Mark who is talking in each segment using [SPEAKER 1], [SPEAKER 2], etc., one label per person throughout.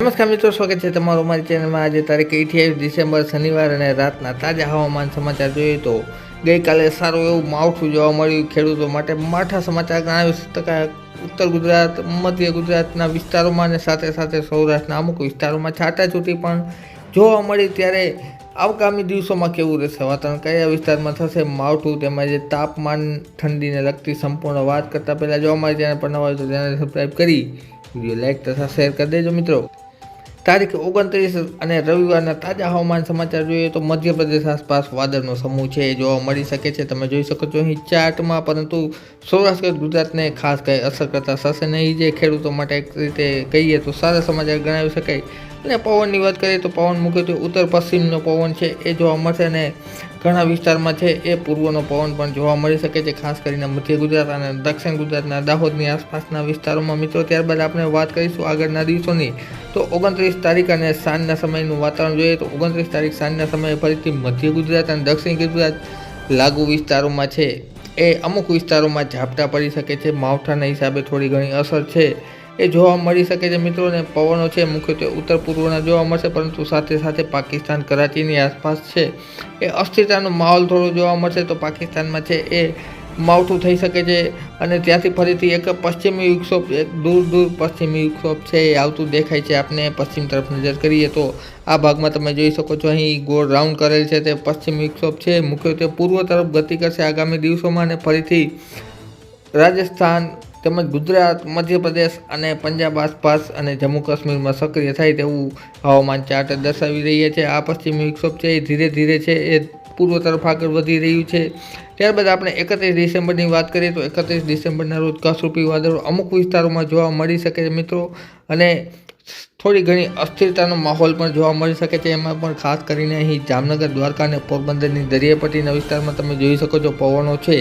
[SPEAKER 1] નમસ્કાર મિત્રો, સ્વાગત છે તમારું અમારી ચેનલમાં। આજે તારીખ 28 ડિસેમ્બર શનિવાર અને રાતના તાજા હવામાન સમાચાર જોઈએ તો ગઈકાલે સારું એવું માવઠું જોવા મળ્યું ખેડૂતો માટે। માઠા સમાચાર ગણાવી ઉત્તર ગુજરાત, મધ્ય ગુજરાતના વિસ્તારોમાં અને સાથે સાથે સૌરાષ્ટ્રના અમુક વિસ્તારોમાં છાંટાછૂટી પણ જોવા મળી। ત્યારે આગામી દિવસોમાં કેવું રહેશે વાતાવરણ, કયા વિસ્તારમાં થશે માવઠું, તેમજ તાપમાન, ઠંડીને લગતી સંપૂર્ણ વાત કરતાં પહેલાં જો અમારી ચેનલ પર નવા હોય તો ચેનલ સબસ્ક્રાઈબ કરી વિડીયો લાઇક તથા શેર કરી દેજો મિત્રો। તારીખ 29 અને રવિવારના તાજા હવામાન સમાચાર જોઈએ તો મધ્યપ્રદેશ આસપાસ વાદળનો સમૂહ છે એ જોવા મળી શકે છે। તમે જોઈ શકો છો અહીં ચાર્ટમાં, પરંતુ સૌરાષ્ટ્ર ગુજરાતને ખાસ કંઈ અસર કરતા થશે નહીં, જે ખેડૂતો માટે એક રીતે કહીએ તો સારા સમાચાર ગણાવી શકાય। અને પવનની વાત કરીએ તો પવન મુખ્યત્વે ઉત્તર પશ્ચિમનો પવન છે એ જોવા મળશે અને ઘણા વિસ્તારમાં છે એ પૂર્વનો પવન પણ જોવા મળી શકે છે, ખાસ કરીને મધ્ય ગુજરાત અને દક્ષિણ ગુજરાતના દાહોદની આસપાસના વિસ્તારોમાં મિત્રો। ત્યારબાદ આપણે વાત કરીશું આગળના દિવસોની તો 29 તારીખ અને સાંજના સમયનું વાતાવરણ જોઈએ તો 29 તારીખ સાંજના સમયે ફરીથી મધ્ય ગુજરાત અને દક્ષિણ ગુજરાત લાગુ વિસ્તારોમાં છે એ અમુક વિસ્તારોમાં ઝાપટા પડી શકે છે, માવઠાના હિસાબે થોડી ઘણી અસર છે એ જોવા મળી શકે છે મિત્રો। અને પવનો છે મુખ્યત્વે ઉત્તર પૂર્વના જોવા મળશે, પરંતુ સાથે સાથે પાકિસ્તાન કરાચીની આસપાસ છે એ અસ્થિરતાનો માહોલ થોડો જોવા મળશે। તો પાકિસ્તાનમાં છે એ માવઠું થઈ શકે છે અને ત્યાંથી ફરીથી એક પશ્ચિમી વિક્ષોભ, એક દૂર પશ્ચિમી વિક્ષોભ છે એ આવતું દેખાય છે। આપણે પશ્ચિમ તરફ નજર કરીએ તો આ ભાગમાં તમે જોઈ શકો છો અહીં ગોળ રાઉન્ડ કરેલ છે તે પશ્ચિમી વિક્ષોભ છે, મુખ્યત્વે પૂર્વ તરફ ગતિ કરશે આગામી દિવસોમાં અને ફરીથી રાજસ્થાન તેમજ ગુજરાત, મધ્યપ્રદેશ અને પંજાબ આસપાસ અને જમ્મુ કાશ્મીરમાં સક્રિય થાય તેવું હવામાન ચાર્ટ દર્શાવી રહ્યા છે। આ પશ્ચિમી વિક્ષોભ છે એ ધીરે ધીરે છે એ પૂર્વ તરફ આગળ વધી રહ્યું છે। ત્યારબાદ આપણે 31 ડિસેમ્બરની વાત કરીએ તો 31 ડિસેમ્બરના રોજ કસરૂપી વાદળો અમુક વિસ્તારોમાં જોવા મળી શકે છે મિત્રો, અને થોડી ઘણી અસ્થિરતાનો માહોલ પણ જોવા મળી શકે છે। એમાં પણ ખાસ કરીને અહીં જામનગર, દ્વારકા અને પોરબંદરની દરિયાપટ્ટીના વિસ્તારમાં તમે જોઈ શકો છો પવનો છે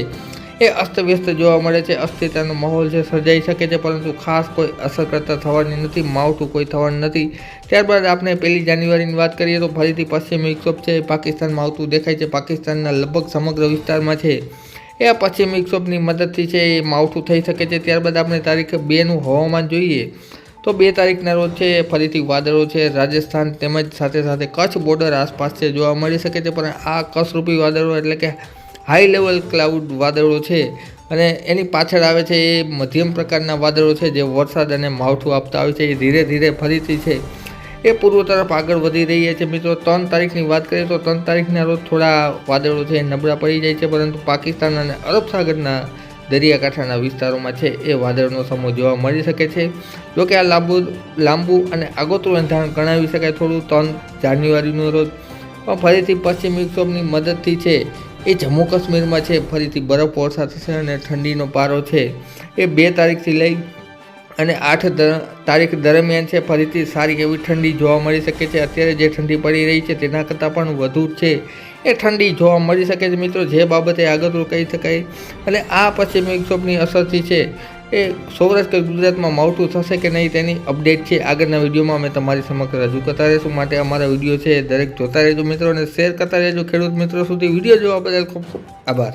[SPEAKER 1] એ અસ્તવ્યસ્ત જોવા મળે છે, અસ્થિરતાનો માહોલ છે સર્જાઈ શકે છે, પરંતુ ખાસ કોઈ અસર કરતા થવાની નથી, માવઠું કોઈ થવાનું નથી। ત્યારબાદ આપણે 1 જાન્યુઆરીની વાત કરીએ તો ફરીથી પશ્ચિમ વિક્ષોભ છે પાકિસ્તાનમાં આવતું દેખાય છે। પાકિસ્તાનના લગભગ સમગ્ર વિસ્તારમાં છે એ આ પશ્ચિમ વિક્ષોભની મદદથી છે એ માવઠું થઈ શકે છે। ત્યારબાદ આપણે તારીખ 2નું હવામાન જોઈએ તો 2 તારીખના રોજ છે ફરીથી વાદળો છે રાજસ્થાન તેમજ સાથે સાથે કચ્છ બોર્ડર આસપાસ છે જોવા મળી શકે છે, પણ આ કસરૂપી વાદળો એટલે કે હાઈ લેવલ ક્લાઉડ વાદળો છે અને એની પાછળ આવે છે એ મધ્યમ પ્રકારના વાદળો છે જે વરસાદ અને માવઠું આપતા હોય છે। એ ધીરે ધીરે ફરીથી છે એ પૂર્વ તરફ આગળ વધી રહ્યા છે મિત્રો। 3 તારીખની વાત કરીએ તો 3 તારીખના રોજ થોડા વાદળો છે નબળા પડી જાય છે, પરંતુ પાકિસ્તાન અને અરબ સાગરના દરિયાકાંઠાના વિસ્તારોમાં છે એ વાદળનો સમૂહ જોવા મળી શકે છે। જોકે આ લાંબુ અને આગોતરું એંધાણ ગણાવી શકાય થોડું 3 જાન્યુઆરીનો રોજ, પણ ફરીથી પશ્ચિમ વિક્ષોભની મદદથી છે એ જમ્મુ કાશ્મીરમાં છે ફરીથી બરફ વર્ષા થશે અને ઠંડીનો પારો છે એ 2 તારીખથી લઈ અને 8 તારીખ દરમિયાન છે ફરીથી સારી એવી ઠંડી જોવા મળી શકે છે। અત્યારે જે ઠંડી પડી રહી છે તેના કરતાં પણ વધુ છે એ ઠંડી જોવા મળી શકે છે મિત્રો, જે બાબતે આગળ કહી શકાય। અને આ પશ્ચિમી વિક્ષોભની અસરથી છે એ સૌરાષ્ટ્ર ગુજરાતમાં માવઠું થશે કે નહીં તેની અપડેટ છે આગળના વિડીયોમાં અમે તમારી સમક્ષ રજૂ કરતા રહીશું। માટે અમારા વિડીયો છે દરેક જોતા રહેજો મિત્રો અને શેર કરતા રહેજો ખેડૂત મિત્રો સુધી। વિડીયો જોવા બદલ ખૂબ ખૂબ આભાર।